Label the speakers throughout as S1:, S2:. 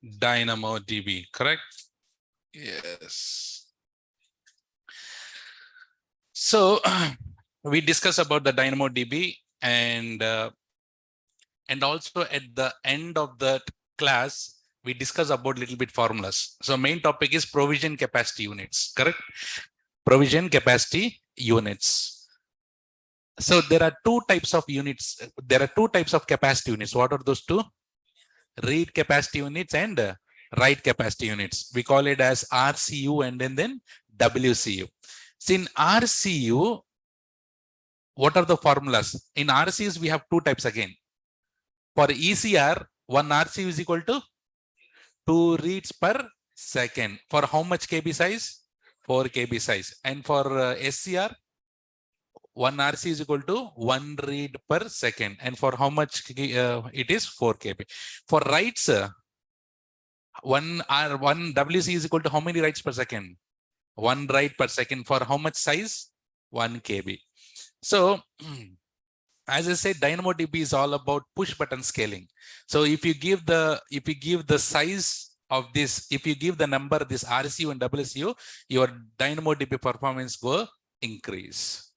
S1: DynamoDB, correct? Yes. So we discussed about the DynamoDB and also at the end of that class, we discuss about little bit formulas. So main topic is provision capacity units, correct? Provision capacity units. So there are two types of units. There are two types of capacity units. What are those two? Read capacity units and write capacity units. We call it as RCU and then WCU. So in RCU, what are the formulas? In RCUs, we have two types again. For ECR, one RCU is equal to 2 reads per second. For how much KB size? 4 KB size. And for SCR, 1 RC is equal to 1 read per second. And for how much it is? 4 KB. For writes, 1 WC is equal to how many writes per second? 1 write per second. For how much size? 1 KB. So, as I said, DynamoDB is all about push button scaling. So if you give the size of this, if you give the number this RCU and WCU, your DynamoDB performance will increase.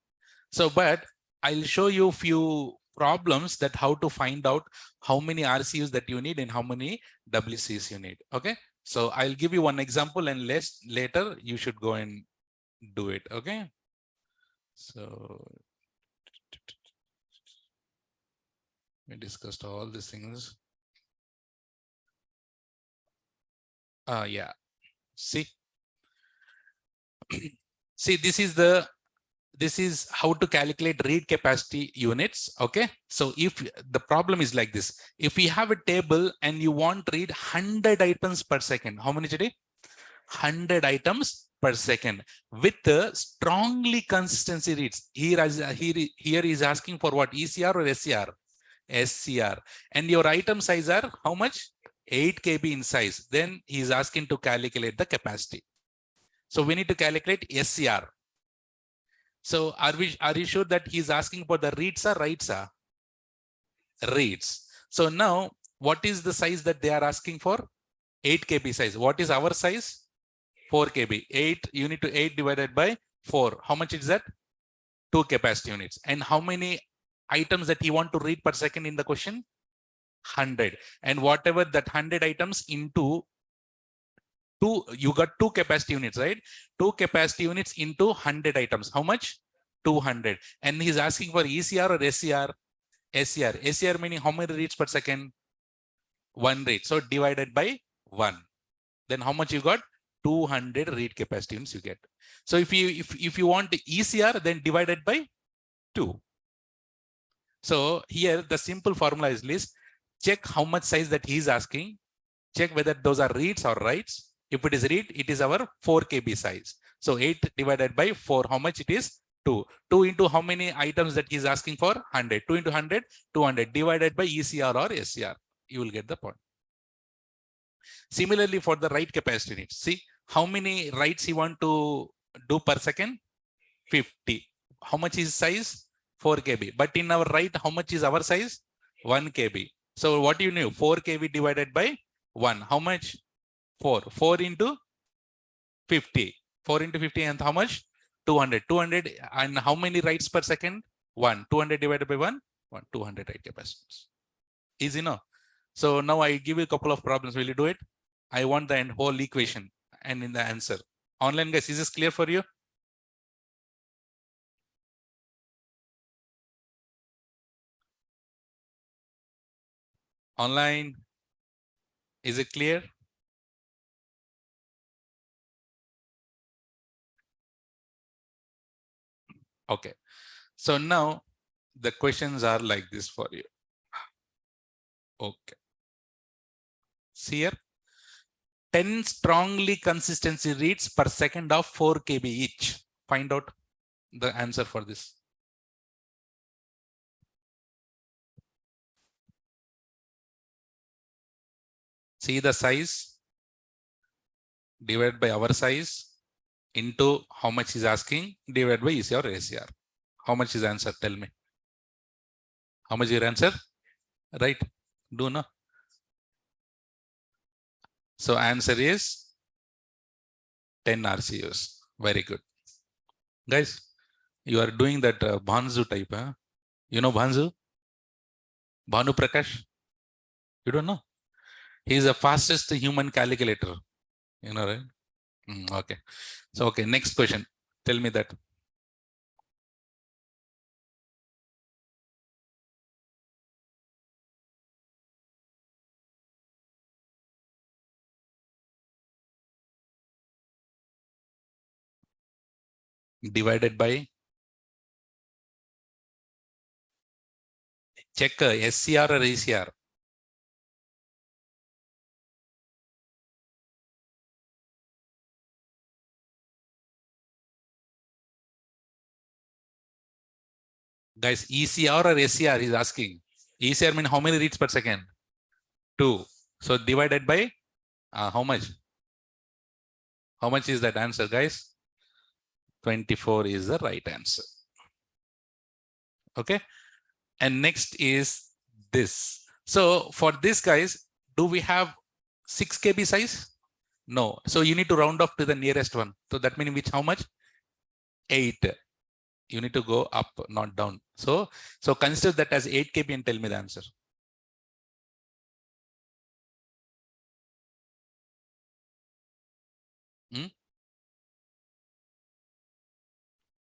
S1: So, but I'll show you a few problems that how to find out how many RCUs that you need and how many WCs you need. Okay. So I'll give you one example and later you should go and do it. Okay. So we discussed all these things. Yeah. See, see, this is how to calculate read capacity units. Okay. So if the problem is like this, if we have a table and you want to read 100 items per second, how many today? 100 items per second with the strongly consistency reads. Here is asking for what? ECR or SCR? SCR. And your item size are how much? 8 KB in size. Then he is asking to calculate the capacity. So we need to calculate SCR. So are you sure that he's asking for the reads or writes? Reads. So now what is the size that they are asking for? 8 KB size. What is our size? 4 KB. 8 you need to 8 divided by 4. How much is that? 2 capacity units. And how many items that you want to read per second in the question? 100. And whatever that 100 items into 2, you got 2 capacity units, right? 2 capacity units into 100 items. How much? 200. And he's asking for ECR or SCR? SCR. SCR meaning how many reads per second? 1 read. So divided by 1. Then how much you got? 200 read capacity units you get. So if you want ECR, then divided by 2. So here the simple formula is list. Check how much size that he's asking. Check whether those are reads or writes. If it is read, it is our 4 KB size. So 8 divided by 4, how much it is? 2. 2 into how many items that he's asking for? 100. 2 into 100, 200 divided by ECR or SCR. You will get the point. Similarly, for the write capacity units, see how many writes you want to do per second? 50. How much is size? 4 KB. But in our write, how much is our size? 1 KB. So what do you know? 4 KB divided by 1. How much? 4. 4 into 50. 4 into 50 and how much? 200. 200 and how many writes per second? 1. 200 divided by 1? 1. 200 write capacities. Easy, no? So now I give you a couple of problems. Will you do it? I want the whole equation and in the answer. Online guys, is this clear for you? Online, is it clear? Okay. So now the questions are like this for you. Okay. See here. 10 strongly consistency reads per second of 4 KB each. Find out the answer for this. See the size divided by our size into how much is asking divided by ECR or SCR. How much is answer? Tell me. How much is your answer? Right? Do no? So answer is 10 RCUs. Very good. Guys, you are doing that Bhanzu type. Huh? You know Bhanzu? Bhanu Prakash? You don't know? He is the fastest human calculator. You know, right? Okay. So, okay, next question. Tell me that. Divided by, check SCR or ACR. Guys, ECR or SCR is asking. ECR means how many reads per second? 2. So divided by how much? How much is that answer, guys? 24 is the right answer. Okay. And next is this. So for this, guys, do we have 6 KB size? No. So you need to round off to the nearest one. So that means which how much? 8. You need to go up, not down. So consider that as 8 KB and tell me the answer.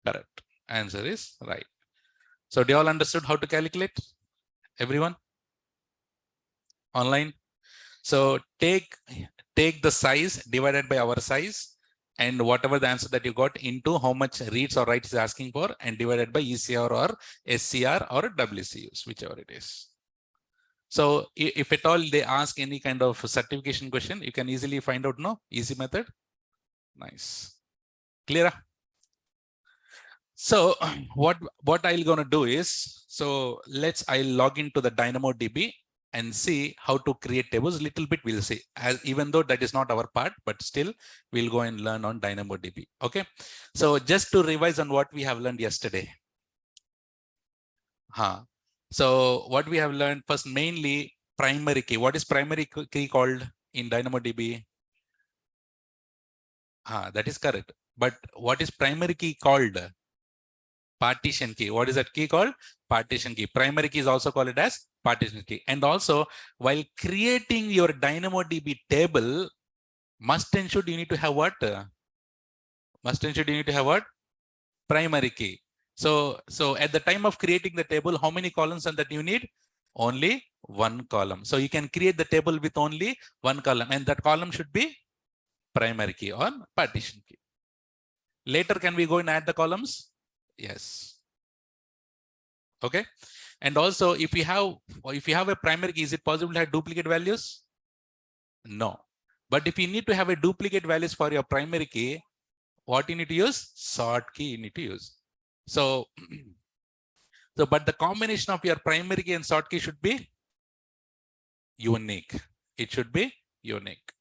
S1: Correct. Answer is right. So do you all understood how to calculate? Everyone? Online? So take the size divided by our size and whatever the answer that you got into how much reads or writes is asking for and divided by ECR or SCR or WCUs, whichever it is. So if at all they ask any kind of certification question, you can easily find out, no? Easy method. Nice. Clear? So what I'm going to do is, so I'll log into the DynamoDB and see how to create tables. Little bit we'll see, as even though that is not our part, but still we'll go and learn on DynamoDB. Okay. So just to revise on what we have learned yesterday. So what we have learned first, mainly primary key. What is primary key called in DynamoDB? That is correct. But what is primary key called? Partition key. What is that key called? Partition key. Primary key is also called it as partition key. And also, while creating your DynamoDB table, must and should you need to have what? Must and should you need to have what? Primary key. So at the time of creating the table, how many columns and that you need? Only one column. So you can create the table with only one column, and that column should be primary key or partition key. Later, can we go and add the columns? Yes. Okay. And also, if you have a primary key, is it possible to have duplicate values? No. But if you need to have a duplicate values for your primary key, what you need to use? Sort key you need to use. So but the combination of your primary key and sort key should be unique. It should be unique.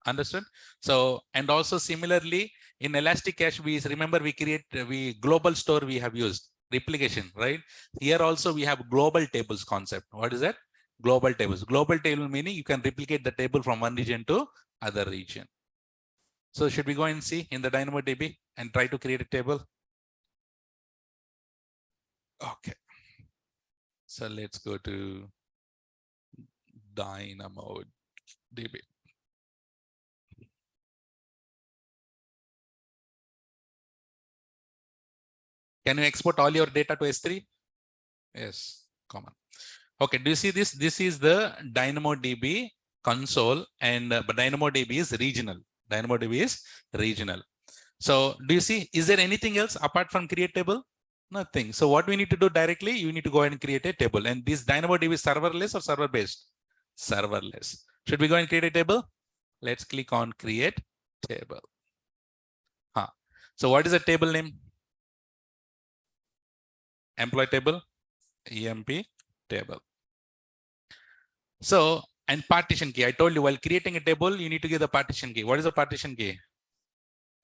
S1: Understood? So, and also similarly in Elastic Cache, we global store we have used replication, right? Here also we have global tables concept. What is that? Global tables. Global table meaning you can replicate the table from one region to other region. So should we go and see in the DynamoDB and try to create a table? Okay. So let's go to DynamoDB. Can you export all your data to S3? Yes, common. Okay, do you see this? This is the DynamoDB console, and but DynamoDB is regional. DynamoDB is regional. So do you see, is there anything else apart from create table? Nothing. So what we need to do directly, you need to go ahead and create a table. And this DynamoDB is serverless or server-based? Serverless. Should we go and create a table? Let's click on create table. So what is the table name? Employee table, EMP table. So, and partition key. I told you while creating a table, you need to give the partition key. What is the partition key?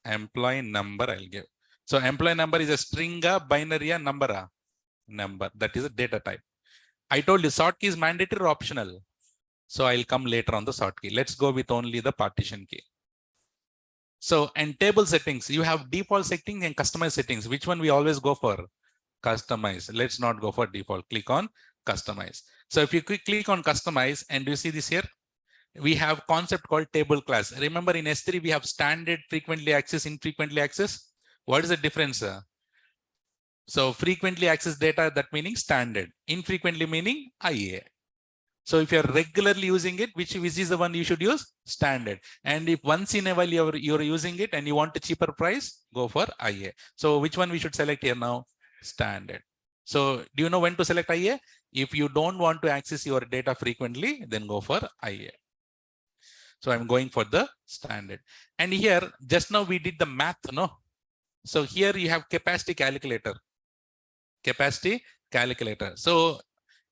S1: Employee number I'll give. So employee number is a string, binary, number. Number. That is a data type. I told you sort key is mandatory or optional? So I'll come later on the sort key. Let's go with only the partition key. So, and table settings, you have default settings and customize settings. Which one we always go for? Customize. Let's not go for default. Click on customize. So if you click on customize, and do you see this here? We have concept called table class. Remember in S3, we have standard, frequently accessed, infrequently accessed. What is the difference? So frequently accessed data, that meaning standard. Infrequently meaning IA. So if you're regularly using it, which is the one you should use? Standard. And if once in a while you're using it and you want a cheaper price, go for IA. So which one we should select here now? Standard. So do you know when to select IA? If you don't want to access your data frequently, then go for IA. So I'm going for the standard. And here, just now we did the math, no? So here you have capacity calculator. Capacity calculator. So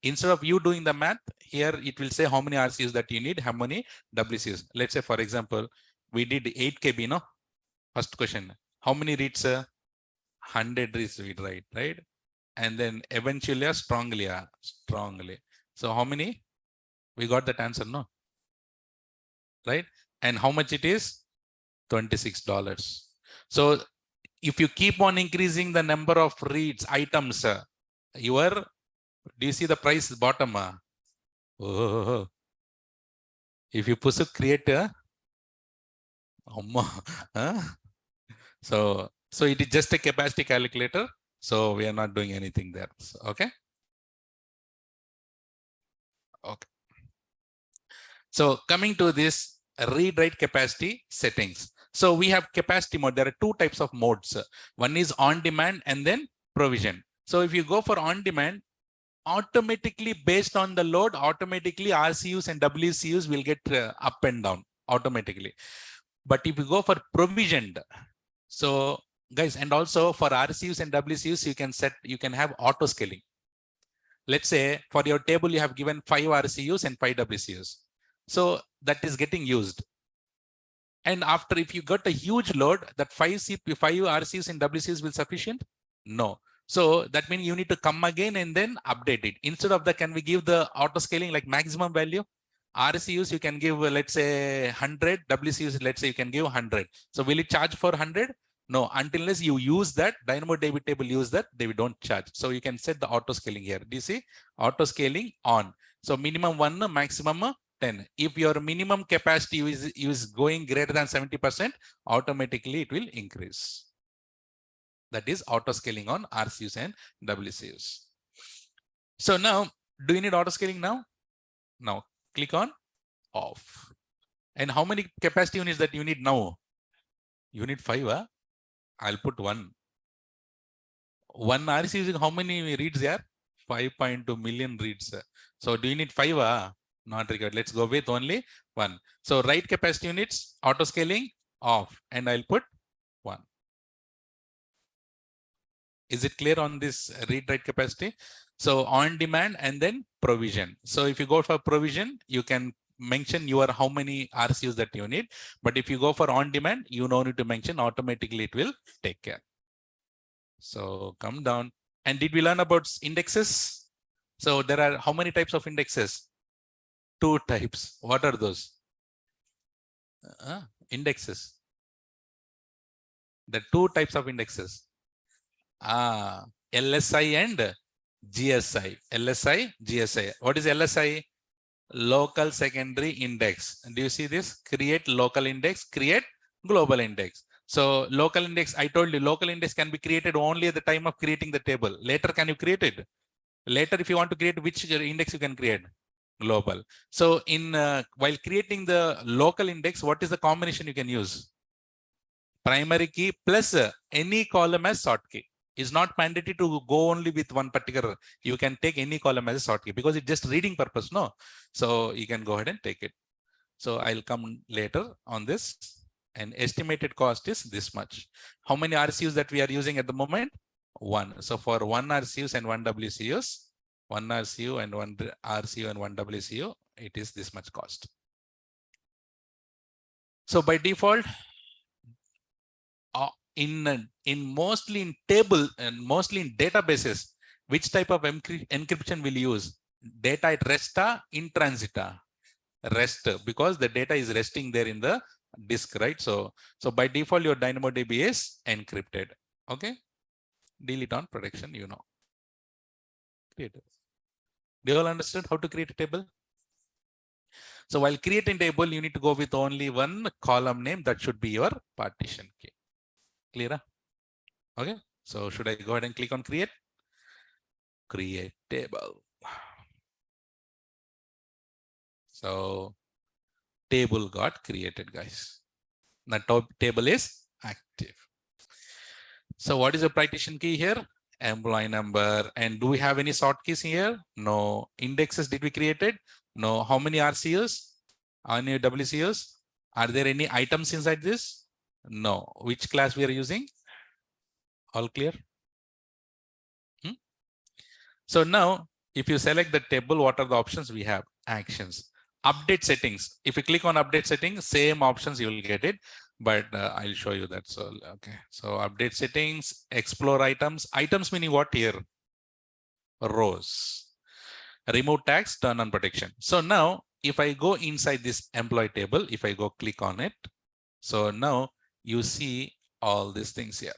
S1: instead of you doing the math, here it will say how many RCUs that you need, how many WCUs. Let's say, for example, we did 8 KB, no? First question. How many reads? 100 reads we write, right? And then eventually, strongly. So how many? We got that answer, no? Right? And how much it is? $26. So if you keep on increasing the number of reads, items, do you see the price bottom? Oh, if you push create so it is just a capacity calculator. So we are not doing anything there. So, okay. Okay. So coming to this read-write capacity settings. So we have capacity mode. There are two types of modes. One is on demand and then provision. So if you go for on demand, automatically based on the load, automatically RCUs and WCUs will get up and down automatically. But if you go for provisioned, so guys, and also for RCUs and WCUs, you can have auto scaling. Let's say for your table, you have given 5 RCUs and 5 WCUs. So that is getting used. And after, if you got a huge load, that 5 RCUs and WCUs will sufficient? No. So that means you need to come again and then update it. Instead of that, can we give the auto scaling like maximum value? RCUs you can give, let's say 100, WCUs, let's say you can give 100. So will it charge for 100? No, unless you use that, DynamoDB table use that, they don't charge. So you can set the auto scaling here. Do you see? Auto scaling on. So minimum 1, maximum 10. If your minimum capacity is going greater than 70%, automatically it will increase. That is auto scaling on RCUs and WCUs. So now, do you need auto scaling now? Now, click on off. And how many capacity units that you need now? You need 5, huh? I'll put 1. 1 RCU using how many reads there? 5.2 million reads. So do you need 5? Not required. Let's go with only 1. So write capacity units, auto scaling off, and I'll put 1. Is it clear on this read-write capacity? So on demand and then provision. So if you go for provision, you can mention your how many RCUs that you need. But if you go for on demand, you don't need to mention, automatically it will take care. So come down. And did we learn about indexes? So there are how many types of indexes? 2 types. What are those? Indexes. The 2 types of indexes. LSI and GSI. LSI, GSI. What is LSI? Local secondary index. Do you see this? Create local index, create global index. So local index, I told you, local index can be created only at the time of creating the table. Later, can you create it? Later, if you want to create which index you can create? Global. So in while creating the local index, what is the combination you can use? Primary key plus any column as sort key. Is not mandatory to go only with one particular. You can take any column as a sort key because it's just reading purpose, no? So you can go ahead and take it. So I'll come later on this. And estimated cost is this much. How many RCUs that we are using at the moment? 1. So for 1 RCUs and 1 WCUs, 1 RCU and 1 RCU and 1 WCU, it is this much cost. So by default, in mostly in table and mostly in databases, which type of encryption will use? Data at rest, in transit. rest because the data is resting there in the disk, right? So by default, your DynamoDB is encrypted. Okay. Delete on production, you know. Create. Do you all understood how to create a table? So while creating table, you need to go with only one column name. That should be your partition key. Clear? Okay. So should I go ahead and click on create? Create table. So table got created, guys. The table is active. So what is the partition key here? Employee number. And do we have any sort keys here? No. Indexes did we created? No. How many RCUs? How many WCUs? Are there any items inside this? No. Which class we are using? All clear? So now, if you select the table, what are the options we have? Actions. Update settings. If you click on update settings, same options you will get it, but I'll show you that. So okay. So update settings, explore items. Items meaning what here? Rows. Remove tags, turn on protection. So now, if I go inside this employee table, if I go click on it, so now you see all these things here.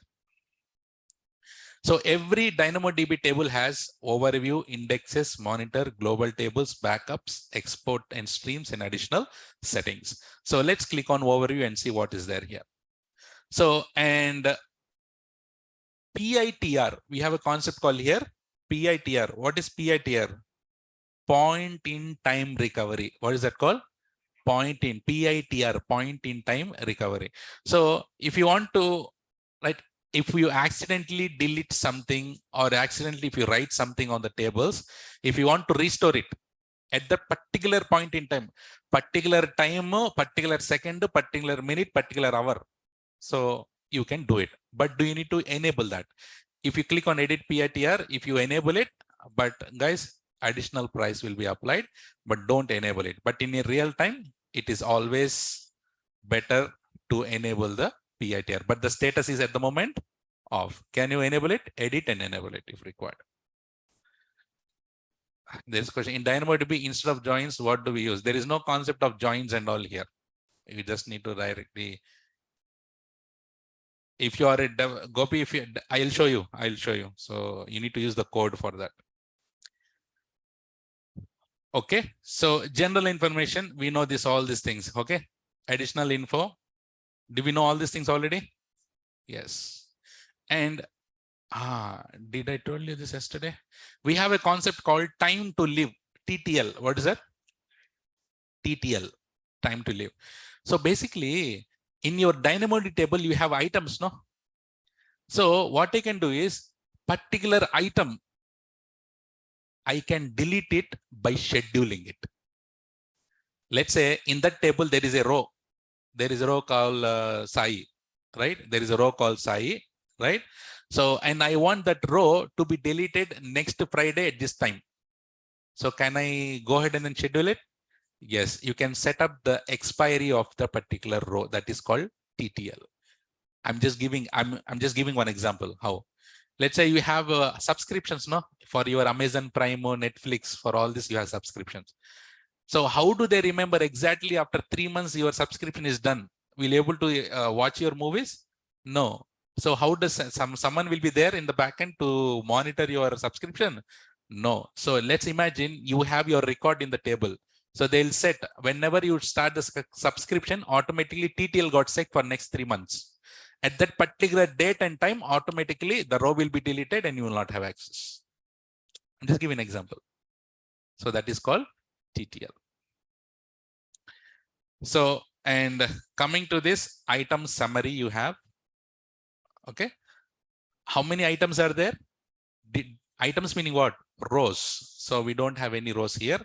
S1: So every DynamoDB table has overview, indexes, monitor, global tables, backups, export and streams, and additional settings. So let's click on overview and see what is there here. So, and PITR, we have a concept called here, PITR. What is PITR? Point in time recovery. What is that called? Point in, PITR, point in time recovery. So if you want to, right, if you accidentally delete something or accidentally if you write something on the tables, if you want to restore it at that particular point in time, particular time, particular second, particular minute, particular hour, so you can do it. But do you need to enable that? If you click on edit PITR, if you enable it, but guys, additional price will be applied, but don't enable it. But in a real time, it is always better to enable the PITR, but the status is at the moment off. Can you enable it? Edit and enable it if required. There's a question in DynamoDB, instead of joins, what do we use? There is no concept of joins and all here. You just need to directly. If you are a dev, Gopi, if you, I'll show you. So you need to use the code for that. Okay. So general information, we know this, all these things. Okay. Additional info. Do we know all these things already? Yes. And did I tell you this yesterday? We have a concept called time to live, TTL. What is that? TTL, time to live. So basically, in your DynamoDB table, you have items, no? So what I can do is, particular item, I can delete it by scheduling it. Let's say in that table, there is a row. There is a row called Sai, right? There is a row called Sai, right? So, and I want that row to be deleted next Friday at this time. So can I go ahead and then schedule it? Yes, you can set up the expiry of the particular row. That is called TTL. I'm just giving one example. How? Let's say you have subscriptions, no? For your Amazon Prime or Netflix, for all this you have subscriptions. So how do they remember exactly after 3 months your subscription is done? Will you able to watch your movies? No. So how does someone will be there in the backend to monitor your subscription? No. So let's imagine you have your record in the table. So they'll set whenever you start the subscription, automatically TTL got set for next 3 months. At that particular date and time, automatically the row will be deleted and you will not have access. I'm just giving an example. So that is called TTL. So, and coming to this item summary you have, okay. How many items are there? Items meaning what? Rows. So we don't have any rows here.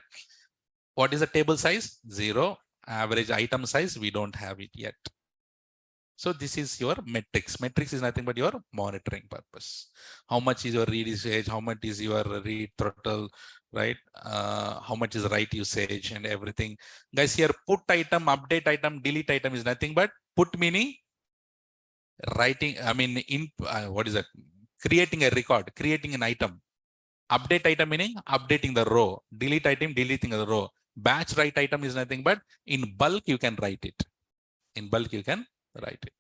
S1: What is the table size? 0. Average item size, we don't have it yet. So this is your metrics. Metrics is nothing but your monitoring purpose. How much is your read usage? How much is your read throttle, right? How much is write usage and everything. Guys, here put item, update item, delete item is nothing but put meaning writing. I mean, what is that? Creating a record, creating an item. Update item meaning updating the row. Delete item, deleting the row. Batch write item is nothing but in bulk you can write it. In bulk you can write it.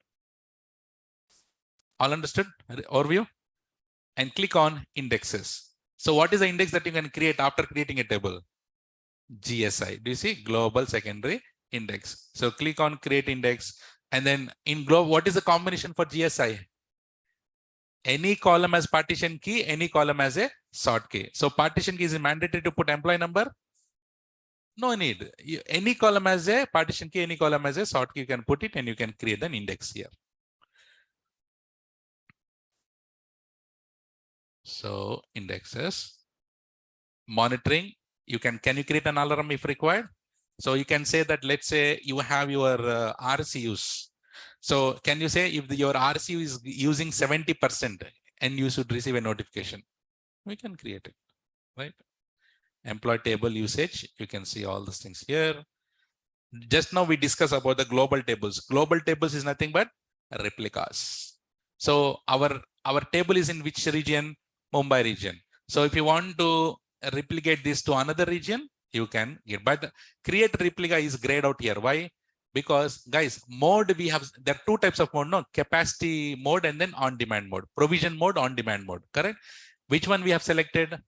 S1: All understood? Overview? And click on indexes. So what is the index that you can create after creating a table? GSI. Do you see? Global secondary index. So click on create index. And then in global, what is the combination for GSI? Any column as partition key, any column as a sort key. So partition key is mandatory to put employee number. No need. Any column as a partition key, any column as a sort key, you can put it and you can create an index here. So indexes, monitoring, you can you create an alarm if required? So you can say that, let's say you have your RCUs. So can you say if your RCU is using 70% and you should receive a notification? We can create it, right? Employee table usage, you can see all these things here. Just now we discussed about the global tables. Global tables is nothing but replicas. So our table is in which region? Mumbai region. So if you want to replicate this to another region, you can get, but create replica is grayed out here. Why? Because guys, mode we have, there are two types of mode, no? Capacity mode and then on-demand mode. Provision mode, on-demand mode, correct? Which one we have selected?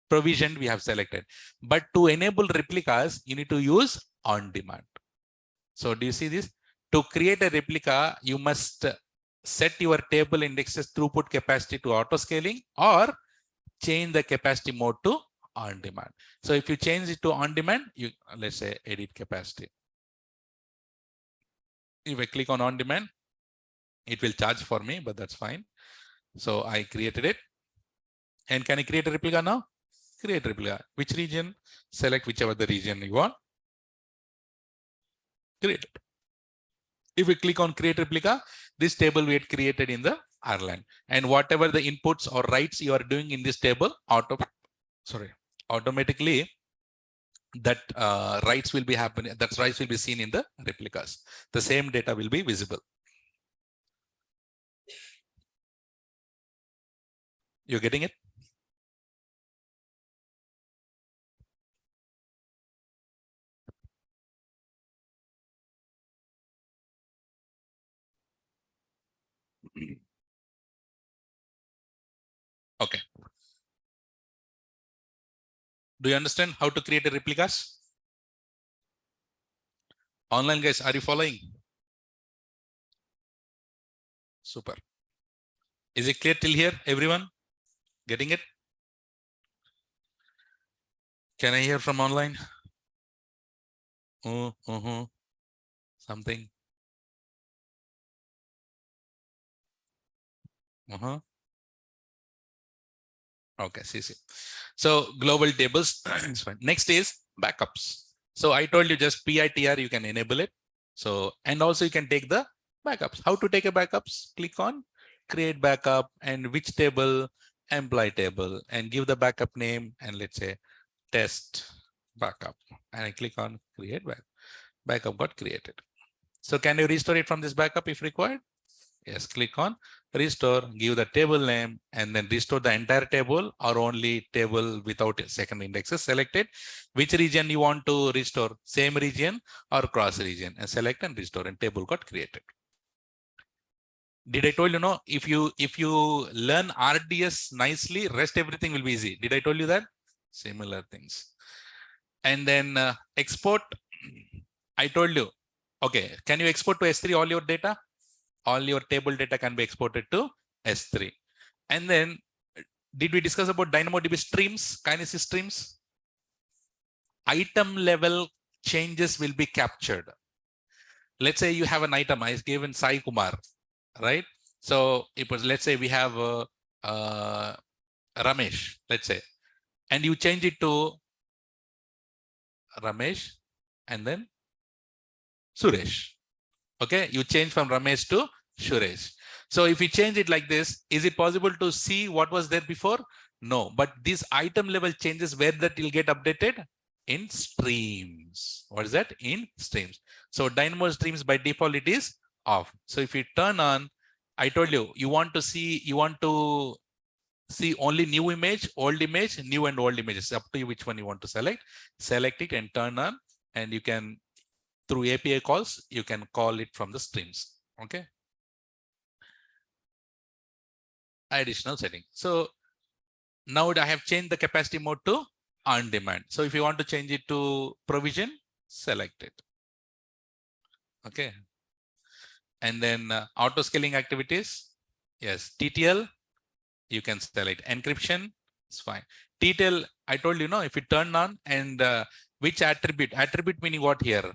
S1: Provision we have selected. But to enable replicas, you need to use on-demand. So do you see this? To create a replica, you must set your table indexes throughput capacity to auto scaling or change the capacity mode to on demand. So if you change it to on demand, you let's say edit capacity. If I click on demand, it will charge for me, but that's fine. So I created it. And can I create a replica now? Create replica. Which region? Select whichever the region you want. Create it. If we click on create replica, this table we had created in the Ireland, and whatever the inputs or writes you are doing in this table, automatically that writes will be happening. That writes will be seen in the replicas. The same data will be visible. You're getting it? Okay. Do you understand how to create a replicas? Online guys, are you following? Super. Is it clear till here, everyone? Getting it? Can I hear from online? Something. Okay, see. So global tables. Next is backups. So I told you just PITR, you can enable it. So, and also you can take the backups. How to take a backups? Click on create backup and which table? Employee table, and give the backup name and let's say test backup. And I click on create backup. Backup got created. So can you restore it from this backup if required? Yes, click on restore, give the table name, and then restore the entire table or only table without second indexes. Select it. Which region you want to restore? Same region or cross region, and select and restore, and table got created. Did I told you no? If you learn RDS nicely, rest everything will be easy. Did I told you that? Similar things. And then export. I told you. Okay, can you export to S3 all your data? All your table data can be exported to S3. And then, did we discuss about DynamoDB streams, Kinesis streams? Item level changes will be captured. Let's say you have an item, I given Sai Kumar, right? So it was, let's say we have Ramesh, let's say, and you change it to Ramesh and then Suresh. Okay, you change from Ramesh to Suresh. So if you change it like this, is it possible to see what was there before? No, but these item level changes, where that will get updated? In streams. What is that? In streams. So Dynamo streams by default it is off. So if you turn on, I told you, you want to See only new image, new and old images. Up to you which one you want to select. Select it and turn on, and you can, through API calls, you can call it from the streams. Okay. Additional setting. So now I have changed the capacity mode to on demand. So if you want to change it to provision, select it. Okay. And then auto scaling activities. Yes. TTL, you can select. Encryption, it's fine. TTL, I told you, if you turn on, and which attribute meaning what here?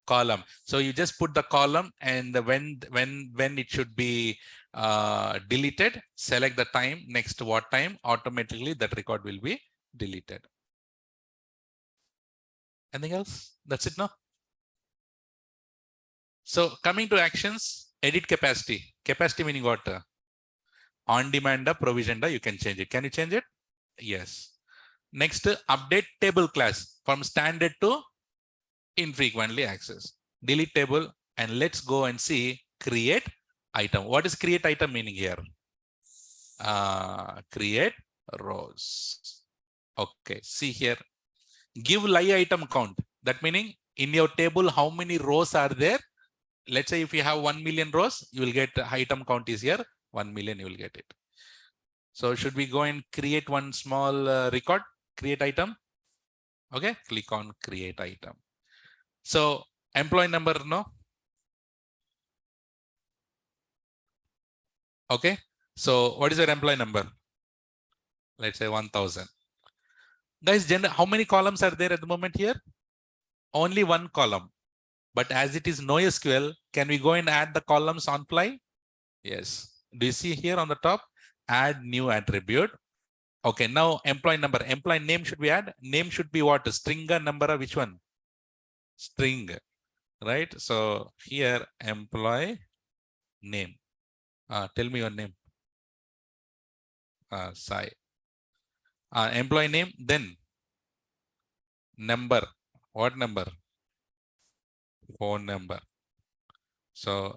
S1: Column. So you just put the column, and when it should be deleted, select the time, next what time, automatically that record will be deleted. Anything else? That's it now. So coming to actions, edit capacity. Capacity meaning what? On demand, provision, you can change it. Can you change it? Yes. Next, update table class from standard to infrequently accessed. Delete table, and let's go and see create item. What is create item meaning here? Create rows. Okay, see here. Give live item count. That meaning in your table, how many rows are there? Let's say if you have 1 million rows, you will get item count is here. 1 million, you will get it. So should we go and create one small record, create item? Okay, click on create item. So employee number, no. Okay, so what is your employee number? Let's say 1000. Guys, how many columns are there at the moment here? Only one column. But as it is NoSQL, can we go and add the columns on fly? Yes. Do you see here on the top? Add new attribute. Okay, now employee number. Employee name should we add? Name should be what? String or number or which one? String, right? So here employee name. Tell me your name. Sai. Employee name, then number. What number? Phone number. So,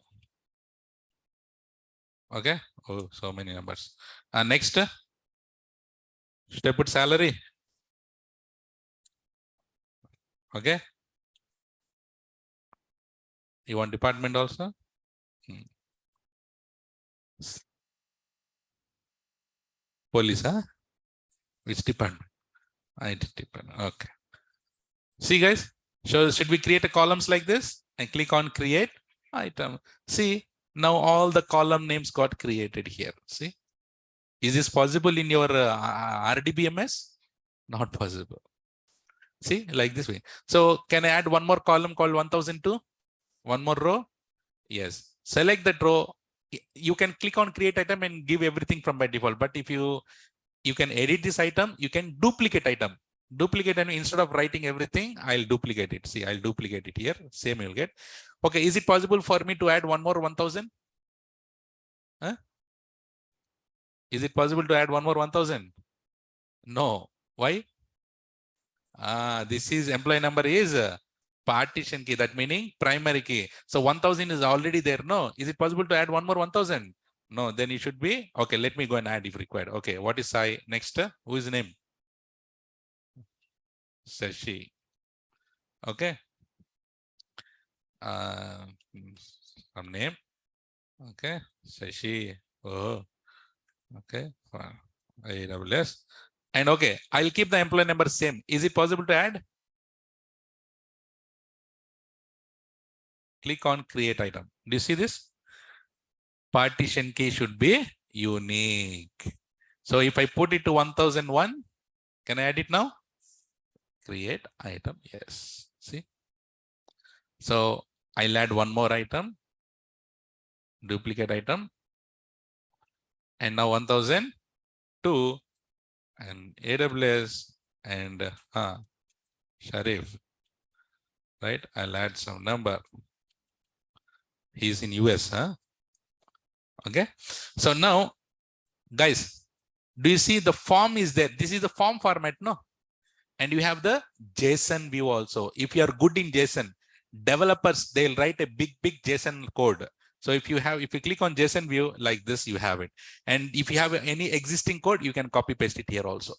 S1: okay. Oh, so many numbers. Next, should I put salary? Okay. You want department also? Police, huh? Which department? IT department. Okay. See, guys. So should we create a columns like this and click on create item? See, now all the column names got created here. See, is this possible in your RDBMS? Not possible. See, like this way. So can I add one more column called 1002? One more row? Yes. Select that row. You can click on create item and give everything from by default. But if you can edit this item, you can duplicate item. Duplicate, and instead of writing everything, I'll duplicate it. See, I'll duplicate it here. Same you'll get. Okay, is it possible for me to add one more 1000? Huh? Is it possible to add one more 1000? No. Why? This is employee number is partition key. That meaning primary key. So 1000 is already there. No. Is it possible to add one more 1000? No. Then it should be. Okay, let me go and add if required. Okay, what is Sai? Next, who is the name? Sashi. Okay. Some name. Okay. Sashi. Oh. Okay. AWS. And okay, I'll keep the employee number same. Is it possible to add? Click on create item. Do you see this? Partition key should be unique. So if I put it to 1001, can I add it now? Create item. Yes. See? So I'll add one more item. Duplicate item. And now 1002 and AWS and Sharif. Right? I'll add some number. He's in US, huh? Okay. So now, guys, do you see the form is there? This is the form format, no? And you have the JSON view also. If you are good in JSON, developers, they'll write a big JSON code. So if you click on JSON view like this, you have it. And if you have any existing code, you can copy paste it here also.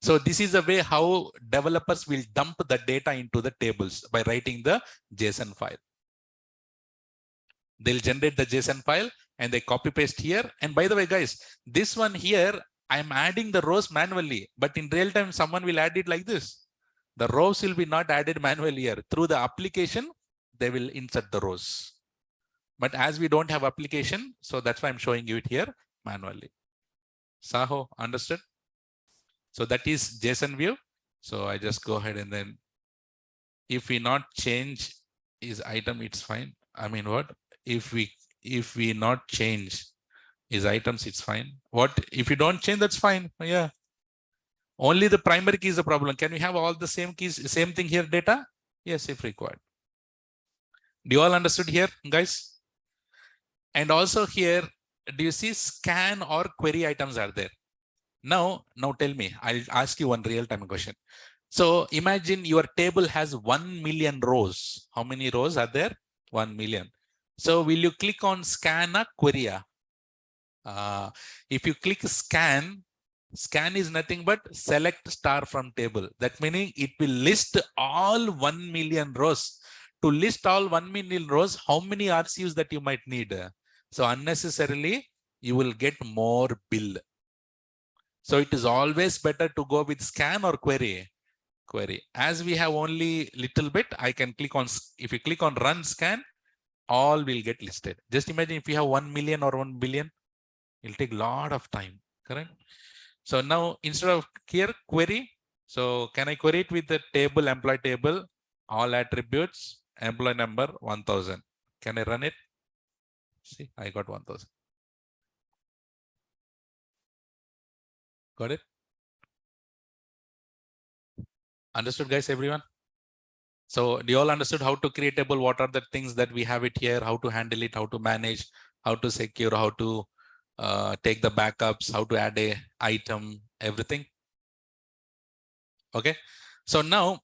S1: So this is the way how developers will dump the data into the tables by writing the JSON file. They'll generate the JSON file and they copy paste here. And by the way, guys, this one here, I'm adding the rows manually, but in real time, someone will add it like this. The rows will be not added manually here. Through the application, they will insert the rows. But as we don't have application, so that's why I'm showing you it here manually. Saho, understood? So that is JSON view. So I just go ahead and then if we not change is item, it's fine. I mean, what? If we not change is items, it's fine. What if you don't change? That's fine. Yeah. Only the primary key is the problem. Can we have all the same keys, same thing here, data? Yes, if required. Do you all understood here, guys? And also here, do you see scan or query items are there? Now tell me, I'll ask you one real-time question. So imagine your table has 1 million rows. How many rows are there? 1 million. So will you click on scan or query? If you click scan is nothing but select star from table. That meaning it will list all 1 million rows. To list all 1 million rows, how many RCUs that you might need? So unnecessarily, you will get more bill. So it is always better to go with scan or query. Query. As we have only little bit, I can click on, if you click on run scan, all will get listed. Just imagine if you have 1 million or 1 billion, it'll take a lot of time, correct? So now instead of here query, so can I query it with the table, employee table, all attributes, employee number 1000. Can I run it? See, I got 1000. Got it? Understood, guys, everyone? So do you all understood how to create table? What are the things that we have it here? How to handle it? How to manage? How to secure? How to take the backups? How to add a item? Everything. Okay. So now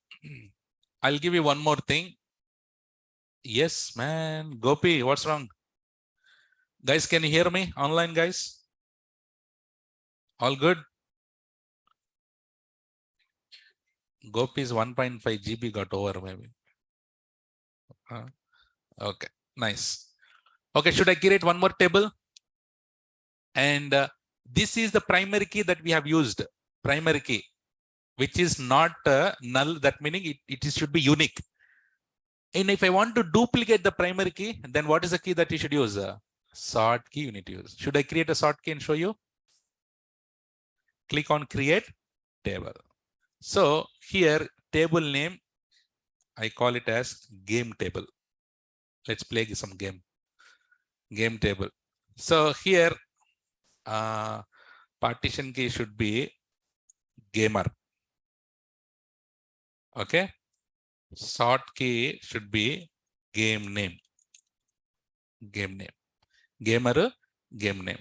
S1: I'll give you one more thing. Yes, man. Gopi, what's wrong? Guys, can you hear me online, guys? All good? Gopi's 1.5 GB got over maybe. Okay, nice. Okay, should I create one more table? And this is the primary key that we have used. Primary key, which is not null. That meaning it should be unique. And if I want to duplicate the primary key, then what is the key that you should use? Sort key you need to use. Should I create a sort key and show you? Click on create table. So here table name, I call it as game table. Let's play some game. Game table. So here partition key should be gamer. Okay. Sort key should be game name. Game name. Gamer, game name.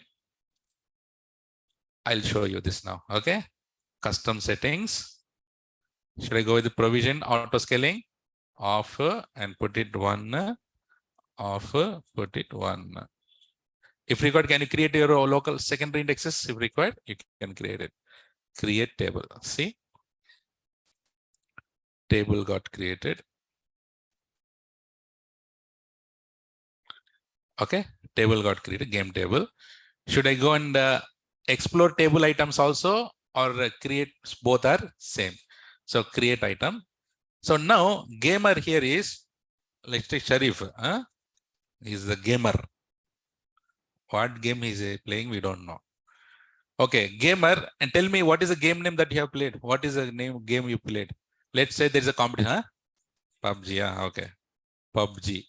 S1: I'll show you this now. Okay. Custom settings. Should I go with the provision auto scaling? Off and put it 1. Off, put it 1. If required, can you create your local secondary indexes? If required, you can create it. Create table. See? Table got created. Okay. Table got created. Game table. Should I go and explore table items also, or create? Both are same. So create item. So now gamer here is, let's take Sharif. He's the gamer. What game he's playing, we don't know. Okay, gamer, and tell me what is the game name that you have played? What is the game you played? Let's say there's a competition, PUBG, yeah, okay. PUBG.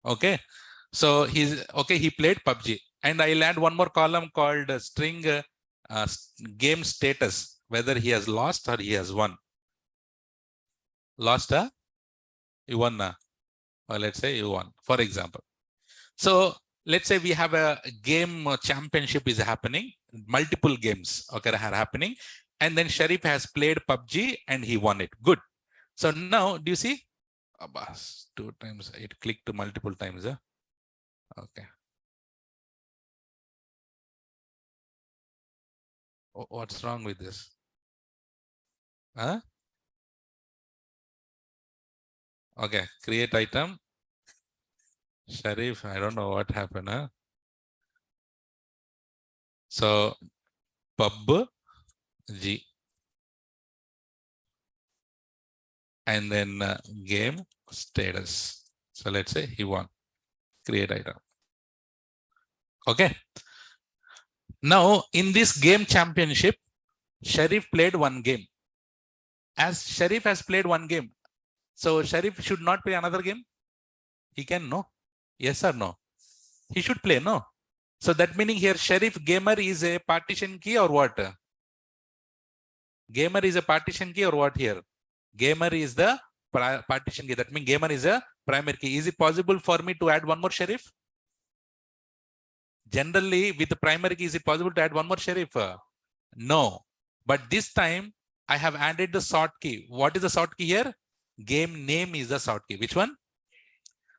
S1: Okay. So he played PUBG. And I'll add one more column called string game status, whether he has lost or he has won. Lost, you won, or let's say you won, for example. So let's say we have a game championship is happening, multiple games are happening, and then Sharif has played PUBG and he won it. Good. So now, do you see? Abbas, 2 times. It clicked multiple times. Huh? Okay. What's wrong with this? Huh? Okay. Create item. Sharif, I don't know what happened. Huh? So pub G and then game status. So let's say he won. Create item. Okay. Now in this game championship, Sharif played one game. As Sharif has played one game, so Sharif should not play another game. He can no. Yes or no? He should play no. So that meaning here Sharif gamer is a partition key or what? Gamer is a partition key or what here? Gamer is the partition key. That means gamer is a primary key. Is it possible for me to add one more Sharif? Generally, with the primary key, is it possible to add one more Sharif? No. But this time, I have added the sort key. What is the sort key here? Game name is the sort key. Which one?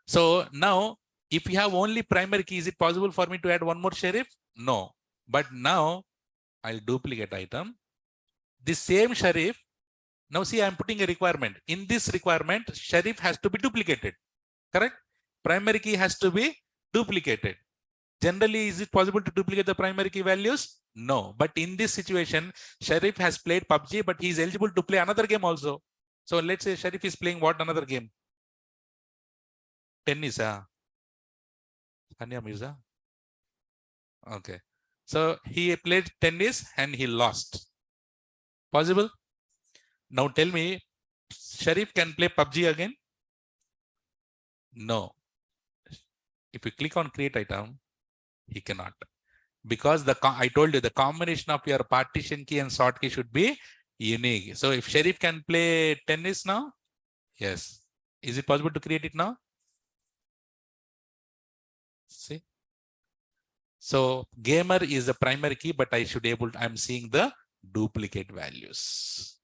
S1: So now, if you have only primary key, is it possible for me to add one more Sharif? No. But now, I'll duplicate item. The same Sharif. Now see, I'm putting a requirement. In this requirement, Sharif has to be duplicated. Correct? Primary key has to be duplicated. Generally, is it possible to duplicate the primary key values? No. But in this situation, Sharif has played PUBG, but he is eligible to play another game also. So let's say Sharif is playing what another game? Tennis. Kanya Mirza. Okay. So he played tennis and he lost. Possible? Now tell me, Sharif can play PUBG again? No. If you click on create item, he cannot. Because I told you the combination of your partition key and sort key should be unique. So if Sharif can play tennis now, yes. Is it possible to create it now? See? So gamer is the primary key, but I'm seeing the duplicate values.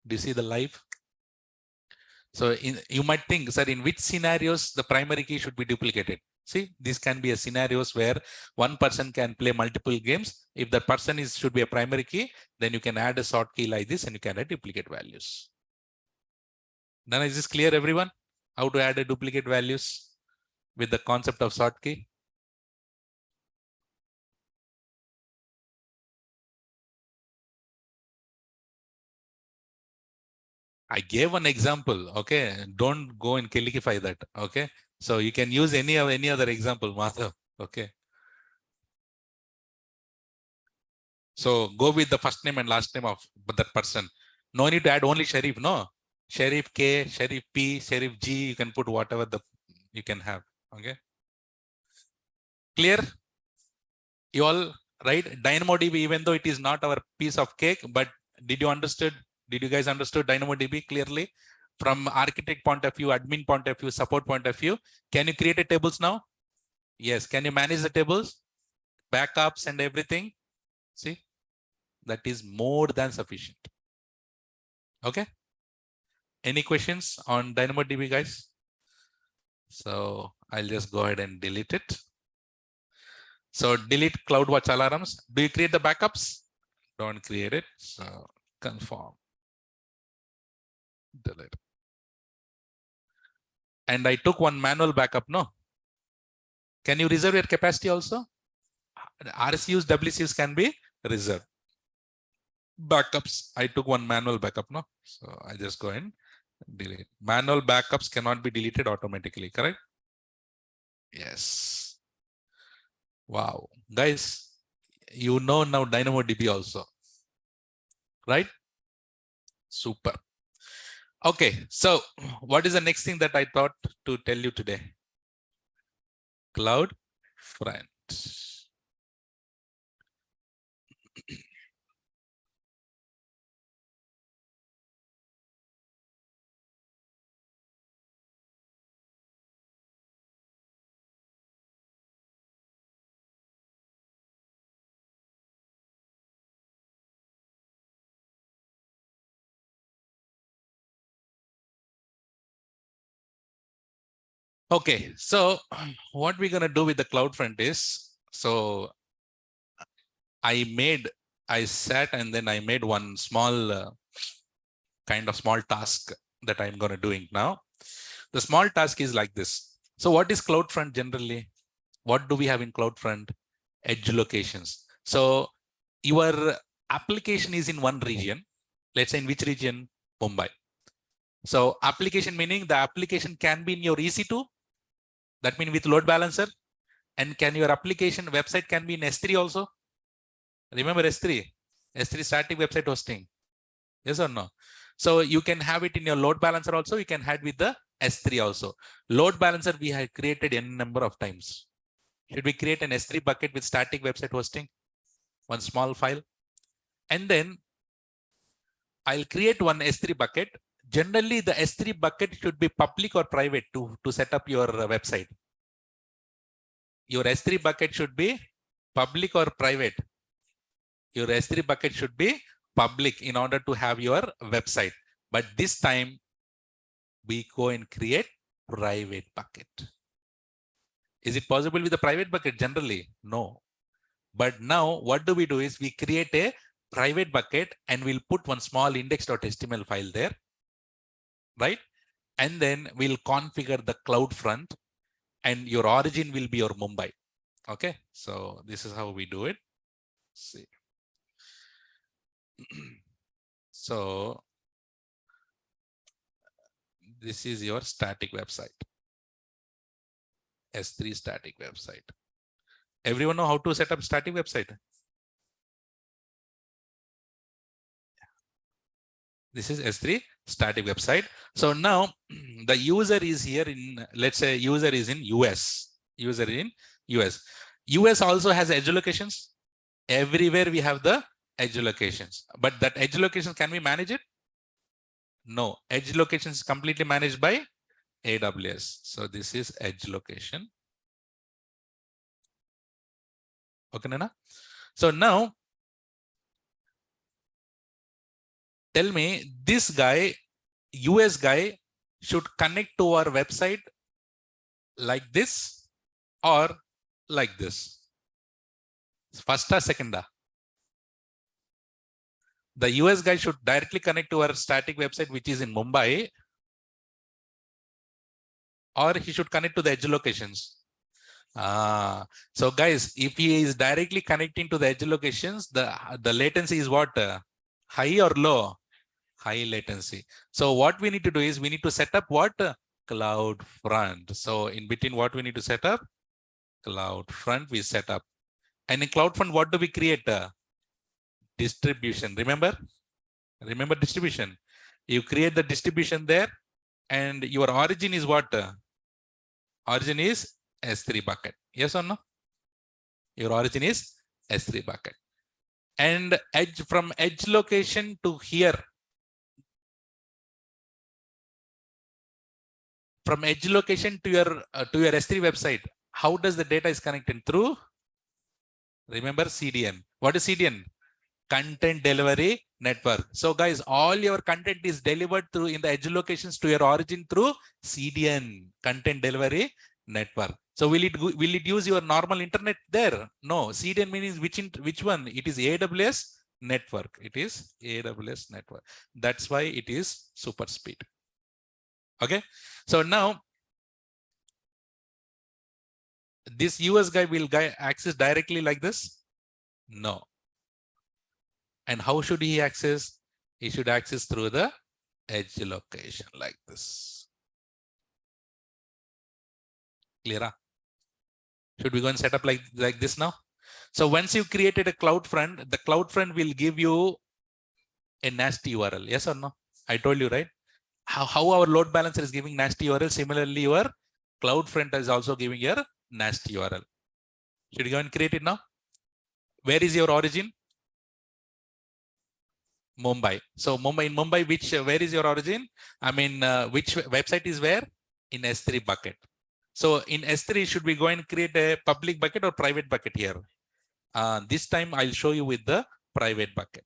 S1: Do you see the live? So you might think, sir, in which scenarios the primary key should be duplicated? See, this can be a scenarios where one person can play multiple games. If the person should be a primary key, then you can add a sort key like this and you can add duplicate values. Now, is this clear, everyone? How to add a duplicate values with the concept of sort key? I gave an example. Okay, don't go and calify that. Okay, so you can use any other example, Madhav. Okay. So go with the first name and last name of that person. No need to add only Sharif. No, Sharif K, Sharif P, Sharif G. You can put whatever you can have. Okay. Clear? You all right? DynamoDB, even though it is not our piece of cake, but did you understood? Did you guys understood DynamoDB clearly? From architect point of view, admin point of view, support point of view, can you create a tables now? Yes. Can you manage the tables, backups and everything? See, that is more than sufficient. Okay. Any questions on DynamoDB, guys? So I'll just go ahead and delete it. So delete CloudWatch alarms. Do you create the backups? Don't create it. So confirm. Delete. And I took one manual backup, no? Can you reserve your capacity also? RCUs, WCUs can be reserved. Backups. I took one manual backup, no? So I just go and delete. Manual backups cannot be deleted automatically, correct? Yes. Wow. Guys, you know now DynamoDB also, right? Super. Okay, so what is the next thing that I thought to tell you today? Cloud front. Okay, so what we're going to do with the CloudFront is, so I sat and then I made one small kind of small task that I'm going to doing now. The small task is like this. So what is CloudFront generally? What do we have in CloudFront? Edge locations. So your application is in one region. Let's say in which region? Mumbai. So application meaning the application can be in your EC2. That means with load balancer. And can your application website can be in S3 also? Remember S3? S3 static website hosting. Yes or no? So you can have it in your load balancer also. You can have it with the S3 also. Load balancer we have created n number of times. Should we create an S3 bucket with static website hosting? One small file. And then I'll create one S3 bucket. Generally, the S3 bucket should be public or private to set up your website. Your S3 bucket should be public or private. Your S3 bucket should be public in order to have your website. But this time, we go and create private bucket. Is it possible with a private bucket? Generally, no. But now what do is we create a private bucket and we'll put one small index.html file there, right? And then we'll configure the CloudFront and your origin will be your Mumbai. Okay, so this is how we do it. Let's see. So this is your static website. S3 static website. Everyone know how to set up static website? This is S3 static website. So now the user is here in, let's say user is in US. User in US. US also has edge locations. Everywhere we have the edge locations. But that edge location, can we manage it? No. Edge location is completely managed by AWS. So this is edge location. Okay, Nana? So now, tell me, this guy, US guy, should connect to our website like this or like this? First or second? The US guy should directly connect to our static website, which is in Mumbai, or he should connect to the edge locations. So guys, if he is directly connecting to the edge locations, the latency is what? High or low? High latency. So what we need to do is we need to set up what? CloudFront. So in between what we need to set up? CloudFront we set up. And in CloudFront, what do we create? Distribution. Remember distribution. You create the distribution there and your origin is what? Origin is S3 bucket. Yes or no? Your origin is S3 bucket. And edge from edge location to here. From edge location to your S3 website, how does the data is connected? Through, remember CDN. What is CDN? Content delivery network. So guys, all your content is delivered through in the edge locations to your origin through CDN, content delivery network. So will it use your normal internet there? No. CDN means which one? It is AWS network. It is AWS network. That's why it is super speed. Okay. So now this US guy will access directly like this? No. And how should he access? He should access through the edge location like this. Clear? Should we go and set up like this now? So once you created a CloudFront, the CloudFront will give you a nasty URL. Yes or no? I told you, right? How our load balancer is giving nasty URL. Similarly, your CloudFront is also giving your nasty URL. Should we go and create it now? Where is your origin? Mumbai. So in Mumbai, where is your origin? I mean, which website is where? In S3 bucket. So in S3, should we go and create a public bucket or private bucket here? This time I'll show you with the private bucket.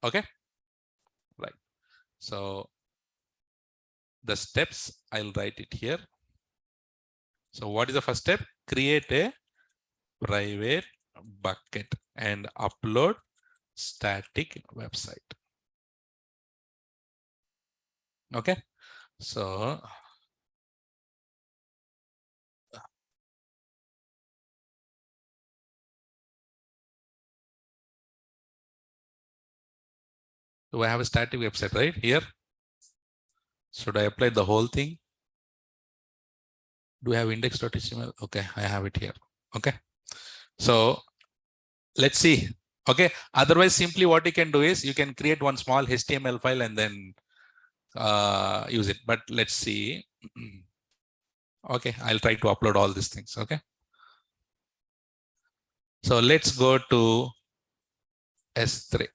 S1: Okay. Right. So the steps, I'll write it here. So what is the first step? Create a private bucket and upload static website. Okay. So do I have a static website right here? Should I apply the whole thing? Do I have index.html? Okay, I have it here. Okay. So let's see. Okay. Otherwise, simply what you can do is you can create one small HTML file and then use it. But let's see. Okay, I'll try to upload all these things. Okay. So let's go to S3.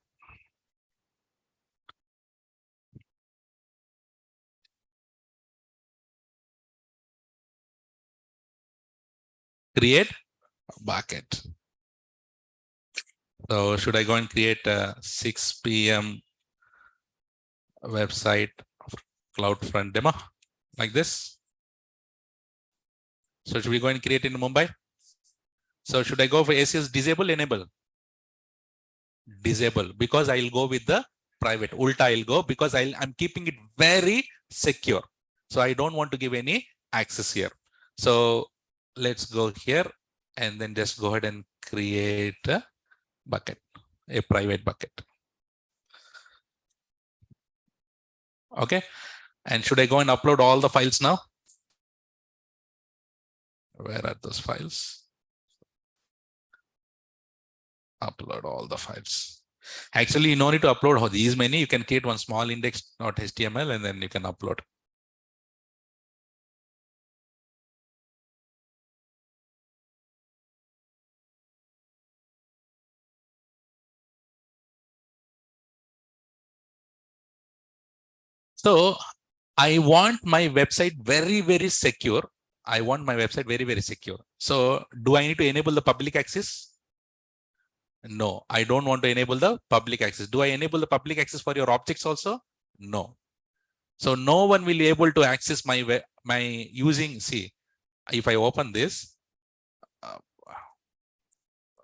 S1: Create bucket. So should I go and create a 6 p.m. website CloudFront demo like this? So should we go and create in Mumbai? So should I go for ACS disable, enable? Disable, because I'll go with the private. Ulta I'll go because I'm keeping it very secure. So I don't want to give any access here. So let's go here and then just go ahead and create a bucket, a private bucket. Okay. And should I go and upload all the files now? Where are those files? Upload all the files. Actually, you don't need to upload these many. You can create one small index.html and then you can upload. So I want my website very, very secure. I want my website very, very secure. So do I need to enable the public access? No, I don't want to enable the public access. Do I enable the public access for your objects also? No. So no one will be able to access my using, see, if I open this,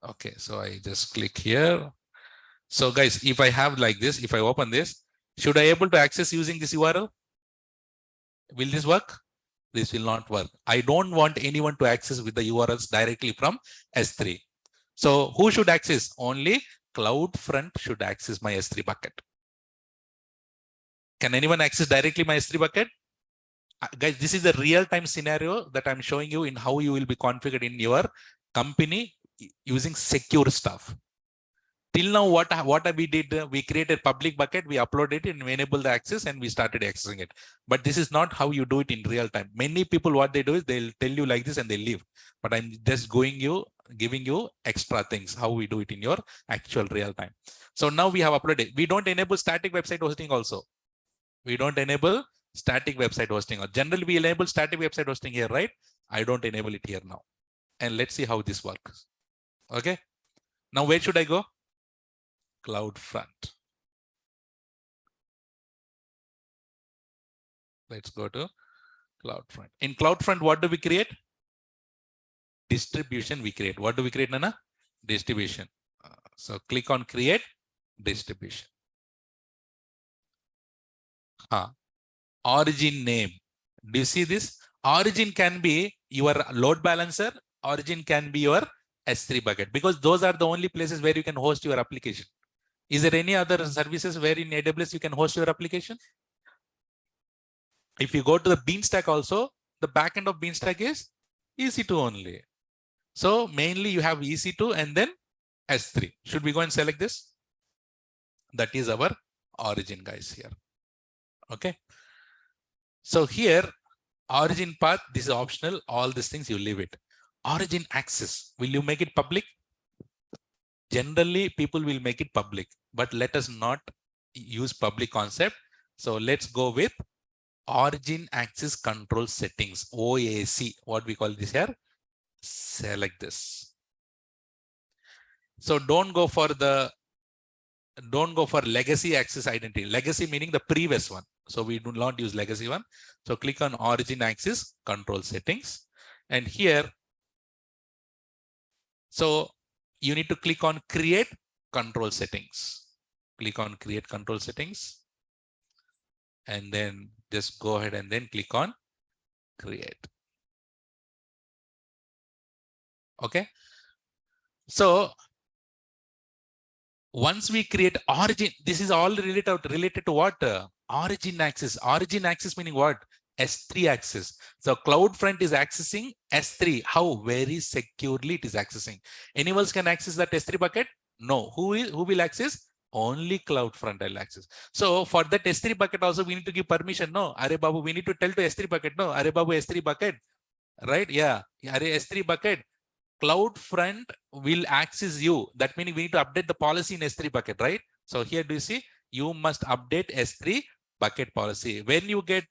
S1: okay, so I just click here. So guys, if I have like this, if I open this, should I able to access using this URL? Will this work? This will not work. I don't want anyone to access with the URLs directly from S3. So who should access? Only CloudFront should access my S3 bucket. Can anyone access directly my S3 bucket? Guys, this is the real-time scenario that I'm showing you in how you will be configured in your company using secure stuff. Till now, what we did, we created public bucket, we uploaded it and we enabled the access and we started accessing it. But this is not how you do it in real time. Many people, what they do is they'll tell you like this and they leave. But I'm just giving you extra things, how we do it in your actual real time. So now we have uploaded. We don't enable static website hosting also. We don't enable static website hosting. Or generally, we enable static website hosting here, right? I don't enable it here now. And let's see how this works. Okay. Now, where should I go? CloudFront. Let's go to CloudFront. In CloudFront, what do we create? Distribution we create. What do we create, Nana? Distribution. So click on create distribution. Origin name. Do you see this? Origin can be your load balancer. Origin can be your S3 bucket, because those are the only places where you can host your application. Is there any other services where in AWS you can host your application? If you go to the Beanstalk also, the backend of Beanstalk is EC2 only. So mainly you have EC2 and then S3. Should we go and select this? That is our origin, guys, here. Okay. So here, origin path, this is optional. All these things you leave it. Origin access, will you make it public? Generally, people will make it public, but let us not use public concept. So let's go with origin access control settings, OAC, what we call this here. Select this. So don't go for legacy access identity. Legacy meaning the previous one. So we do not use legacy one. So click on origin axis control settings. And here, so you need to click on create control settings. Click on create control settings. And then just go ahead and then click on create. Okay. So once we create origin, this is all related to what? Origin axis. Origin axis meaning what? S3 axis. So CloudFront is accessing S3. How? Very securely it is accessing. Anyone else can access that S3 bucket? No. Who will access? Only CloudFront will access. So for that S3 bucket also we need to give permission. No. Are Babu, we need to tell to S3 bucket. No. Are Babu S3 bucket. Right? Yeah. Are S3 bucket. CloudFront will access you. That means we need to update the policy in S3 bucket, right? So here do you see, you must update S3 bucket policy. When you get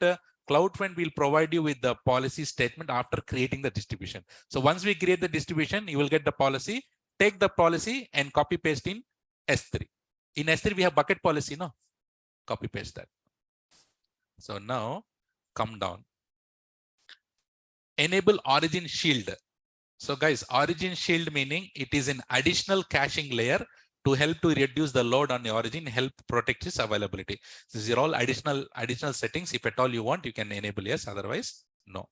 S1: CloudFront will provide you with the policy statement after creating the distribution. So once we create the distribution, you will get the policy, take the policy and copy paste in S3. In S3, we have bucket policy, no? Copy paste that. So now come down. Enable origin shield. So guys, origin shield meaning it is an additional caching layer to help to reduce the load on the origin, help protect its availability. These are all additional settings. If at all you want, you can enable yes, otherwise no.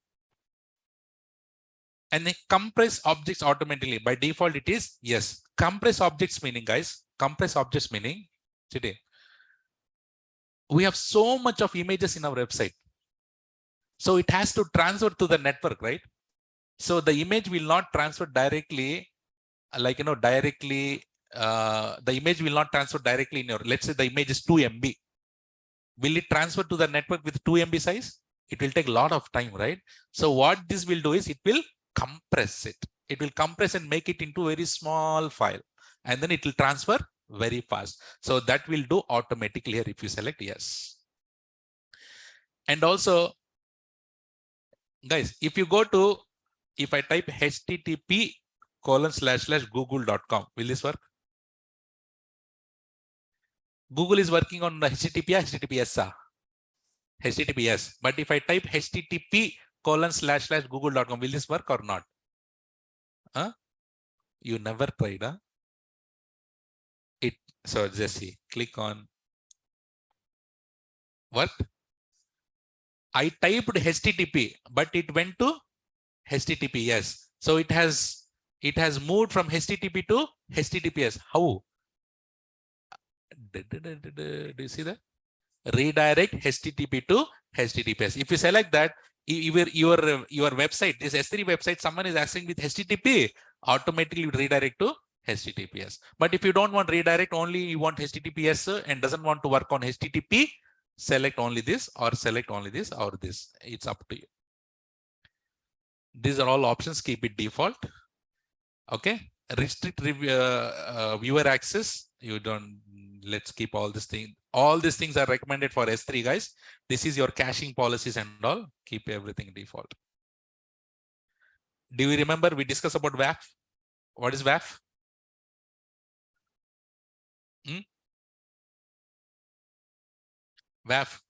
S1: And then compress objects automatically. By default, it is yes. Compress objects meaning, guys, compress objects meaning today. We have so much of images in our website. So it has to transfer to the network, right? So the image will not transfer directly, like, directly, the image will not transfer directly in your, let's say the image is 2 MB. Will it transfer to the network with 2 MB size? It will take a lot of time, right? So what this will do is it will compress it. It will compress and make it into a very small file. And then it will transfer very fast. So that will do automatically here if you select yes. And also, guys, if you go to, if I type http://google.com, will this work? Google is working on HTTP or HTTPS? HTTPS. But if I type http://google.com, will this work or not? Huh? You never tried, huh? It. So just see, click on what? I typed HTTP, but it went to HTTPS. So it has moved from HTTP to HTTPS. How? Do you see that? Redirect HTTP to HTTPS. If you select that, your website, this S3 website, someone is asking with HTTP, automatically redirect to HTTPS. But if you don't want redirect, only you want HTTPS and doesn't want to work on HTTP, select only this or select only this or this. It's up to you. These are all options. Keep it default. Okay. Restrict viewer access. You don't. Let's keep all this thing. All these things are recommended for S3, guys. This is your caching policies and all. Keep everything default. Do you remember we discussed about WAF? What is WAF? WAF,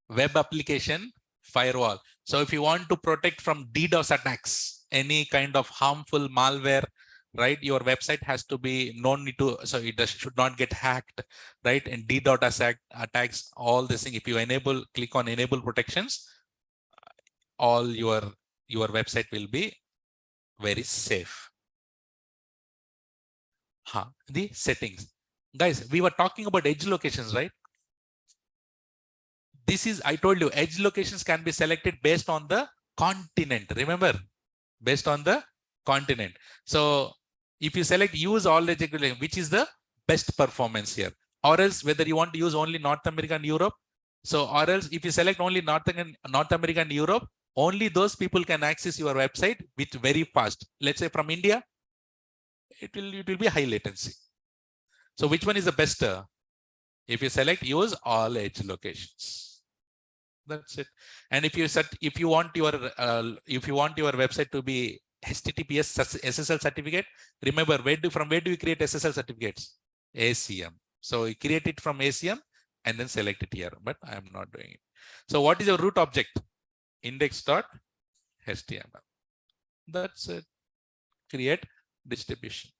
S1: web application firewall. So if you want to protect from DDoS attacks, any kind of harmful malware, right? Your website has to be so it should not get hacked, right? And DDoS attacks, all this thing. If you click on enable protections, all your website will be very safe. The settings, guys. We were talking about edge locations, right? This is, I told you, edge locations can be selected based on the continent. Remember, based on the continent. So if you select use all edge locations, which is the best performance here, or else whether you want to use only North America and Europe. So, or else if you select only North America and Europe, only those people can access your website with very fast. Let's say from India, it will be high latency. So which one is the best? If you select use all edge locations. That's it. And if you want your website to be HTTPS SSL certificate, remember from where do you create SSL certificates? ACM. So you create it from ACM, and then select it here, but I am not doing it. So what is your root object? Index.html. That's it. Create distribution.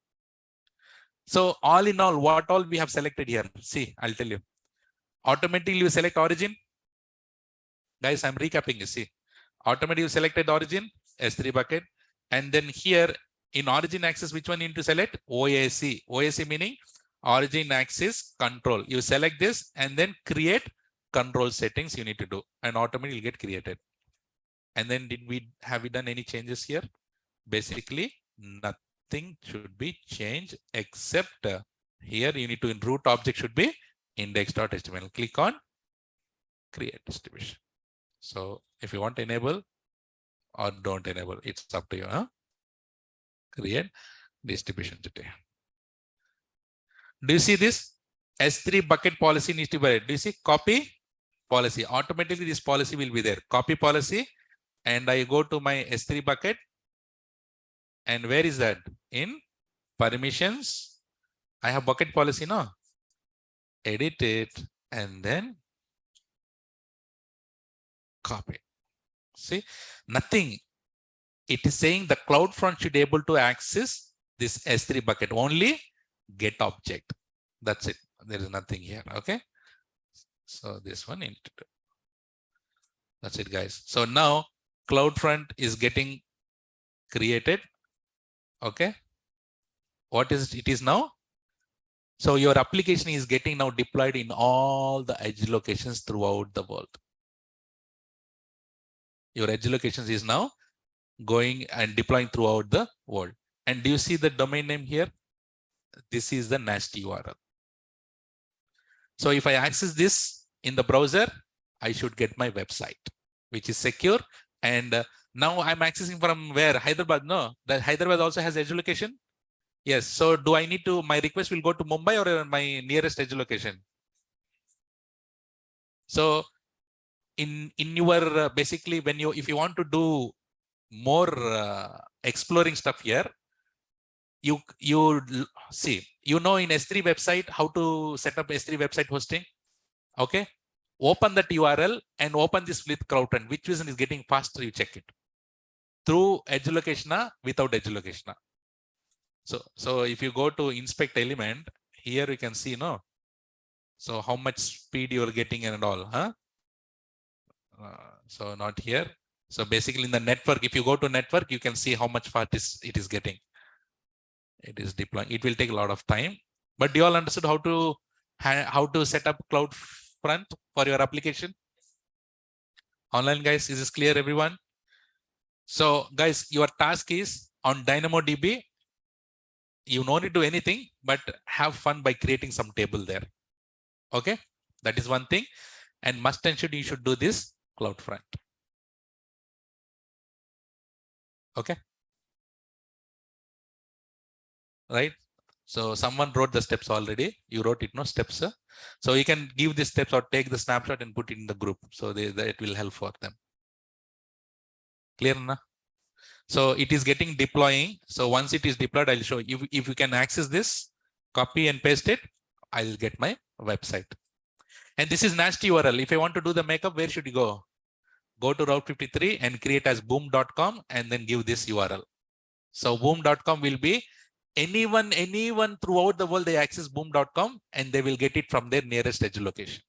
S1: So all in all, what all we have selected here? See, I'll tell you. Automatically you select origin. Guys, I'm recapping you. See, automatically you selected origin, S3 bucket. And then here in origin axis, which one you need to select? OAC. OAC meaning origin axis control. You select this and then create control settings you need to do. And automatically get created. And then have we done any changes here? Basically, nothing should be changed except here you need to in root object should be index.html. Click on create distribution. So if you want to enable or don't enable, it's up to you. Huh? Create distribution today. Do you see this? S3 bucket policy needs to be there. Do you see copy policy? Automatically this policy will be there. Copy policy. And I go to my S3 bucket. And where is that? In permissions. I have bucket policy now. Edit it and then copy. See, nothing. It is saying the CloudFront should be able to access this S3 bucket, only get object. That's it. There is nothing here. Okay. So this one into. That's it, guys. So now CloudFront is getting created. Okay. What is it is now? So your application is getting now deployed in all the edge locations throughout the world. Your edge locations is now going and deploying throughout the world. And do you see the domain name here? This is the nasty URL. So if I access this in the browser, I should get my website, which is secure. And now I'm accessing from where? Hyderabad. No, that Hyderabad also has edge location. Yes. So do I need to, my request will go to Mumbai or my nearest edge location? So in your basically when you, if you want to do more exploring stuff here, you see, you know, in S3 website, how to set up S3 website hosting. Okay. Open that URL and open this with CloudFront. Which version is getting faster? You check it through edge location, without edge location. So if you go to inspect element here, you can see, no. So how much speed you are getting and all, huh? So not here. So basically in the network, if you go to network, you can see how much fast it is getting. It is deploying. It will take a lot of time, but you all understood how to set up CloudFront for your application? Online, guys, is this clear, everyone? So guys, your task is on DynamoDB. You don't need to do anything, but have fun by creating some table there. Okay, that is one thing. And must and should, you should do this CloudFront. Okay. Right. So someone wrote the steps already. You wrote it, no steps. So you can give the steps or take the snapshot and put it in the group. So it will help for them. Clear na? So it is getting deploying. So once it is deployed, I'll show you. If you can access this, copy and paste it, I'll get my website. And this is nasty URL. If I want to do the makeup, where should you go? Go to Route 53 and create as boom.com and then give this URL. So boom.com will be anyone throughout the world, they access boom.com and they will get it from their nearest edge location.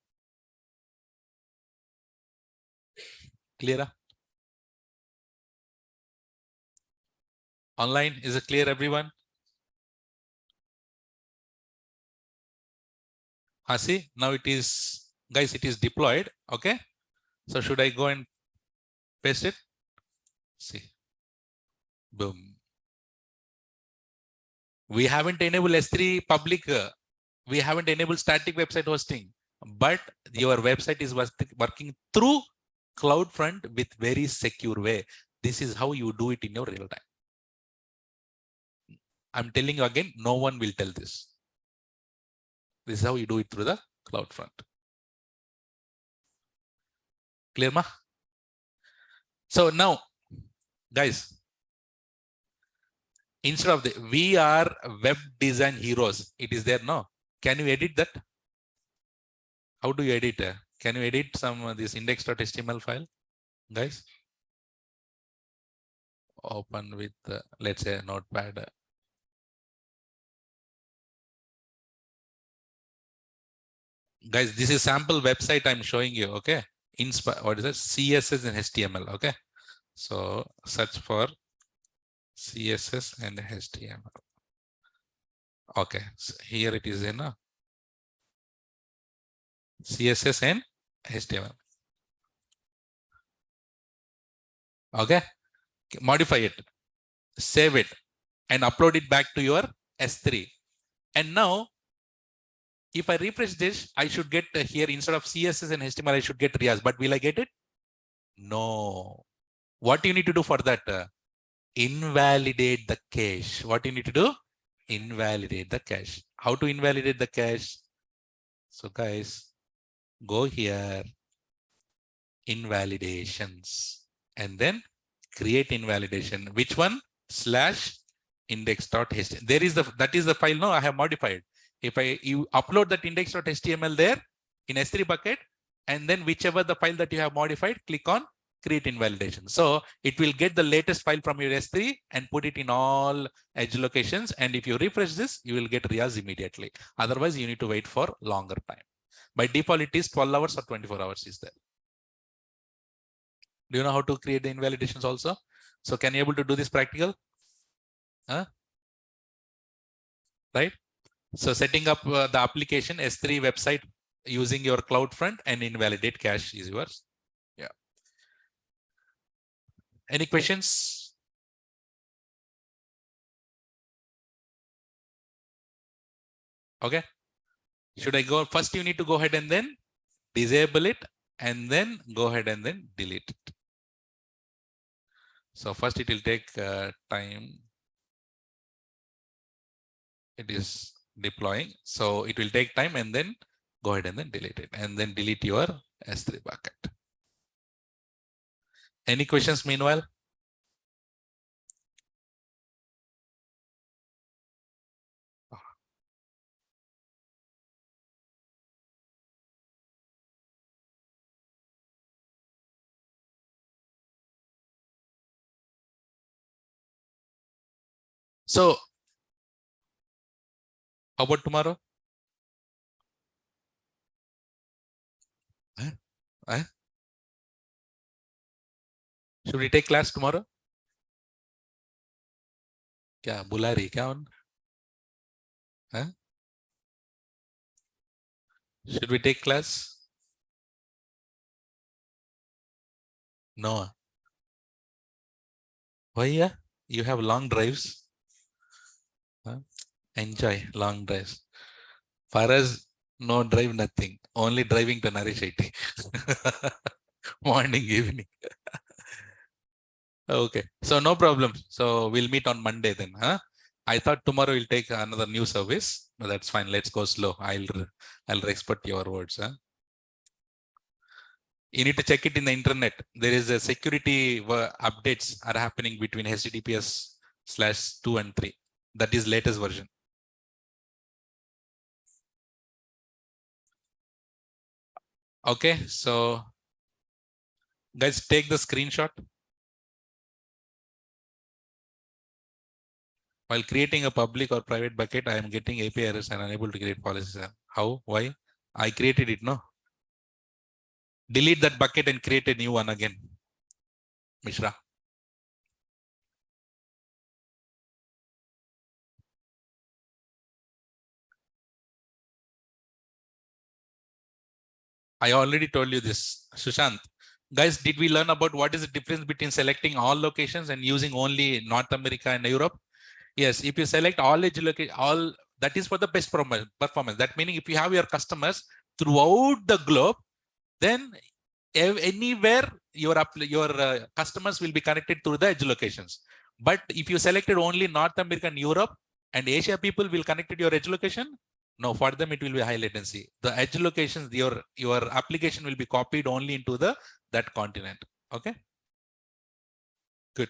S1: Clear? Online, is it clear, everyone? See, now it is, guys, it is deployed. Okay. So should I go and paste it? See, boom. We haven't enabled S3 public. We haven't enabled static website hosting, but your website is working through CloudFront with very secure way. This is how you do it in your real time. I'm telling you again, no one will tell this. This is how you do it through the CloudFront. Clear, ma? So now, guys, instead of we are web design heroes, it is there, no? Can you edit that? How do you edit? Can you edit some this index.html file, guys? Open with let's say Notepad. Guys, this is sample website I'm showing you. Okay, what is it? CSS and HTML. Okay, so search for CSS and HTML. Okay, so here it is in CSS and HTML. Okay, modify it, save it, and upload it back to your S3. And now, if I refresh this, I should get here instead of CSS and HTML, I should get Riaz. But will I get it? No. What you need to do for that? Invalidate the cache. What you need to do? Invalidate the cache. How to invalidate the cache? So guys, go here, invalidations, and then create invalidation. Which one? /index.html. There is that is the file. No, I have modified. If you upload that index.html there in S3 bucket, and then whichever the file that you have modified, click on create invalidation. So it will get the latest file from your S3 and put it in all edge locations. And if you refresh this, you will get Riaz immediately. Otherwise, you need to wait for longer time. By default, it is 12 hours or 24 hours is there. Do you know how to create the invalidations also? So can you able to do this practical? Huh? Right? So setting up the application S3 website using your CloudFront and invalidate cache is yours. Yeah. Any questions? Okay. Should I go? First, you need to go ahead and then disable it and then go ahead and then delete it. So first it will take time. It is deploying. So it will take time and then go ahead and then delete it and then delete your S3 bucket. Any questions meanwhile? So how about tomorrow? Huh? Should we take class tomorrow? क्या बुला रही क्या उन? Huh? Should we take class? No. Why? Yeah, you have long drives. Huh? Enjoy long drives. For us, no drive, nothing. Only driving to Naresh IT. Morning, evening. Okay, so no problem. So we'll meet on Monday then. Huh? I thought tomorrow we'll take another new service. No, that's fine. Let's go slow. I'll respect your words. Huh? You need to check it in the internet. There is a security updates are happening between HTTPS/2 and 3. That is latest version. Okay, so guys, take the screenshot. While creating a public or private bucket, I am getting API errors and unable to create policies. How? Why? I created it, no? Delete that bucket and create a new one again. Mishra. I already told you this, Sushant. Guys, did we learn about what is the difference between selecting all locations and using only North America and Europe? Yes, if you select all that is for the best performance. That meaning if you have your customers throughout the globe, then anywhere your customers will be connected to the edge locations. But if you selected only North America and Europe and Asia people will connect to your edge location, no, for them it will be high latency. The edge locations, your application will be copied only into that continent. Okay, good.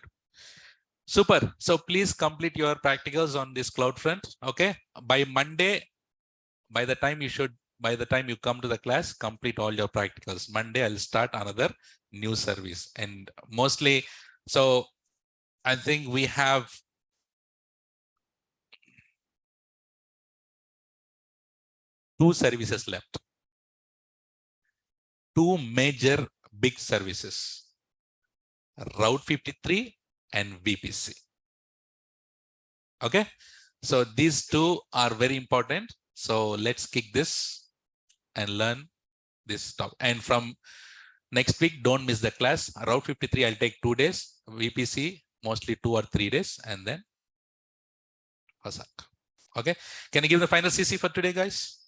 S1: Super. So please complete your practicals on this CloudFront. Okay, by Monday, by the time you should by the time you come to the class, complete all your practicals. Monday, I'll start another new service. And mostly, so I think we have two services left. Two major big services, Route 53 and VPC. Okay, so these two are very important. So let's kick this and learn this stuff. And from next week, don't miss the class. Route 53, I'll take 2 days. VPC, mostly 2 or 3 days. And then Hasak. Okay, can you give the final CC for today, guys?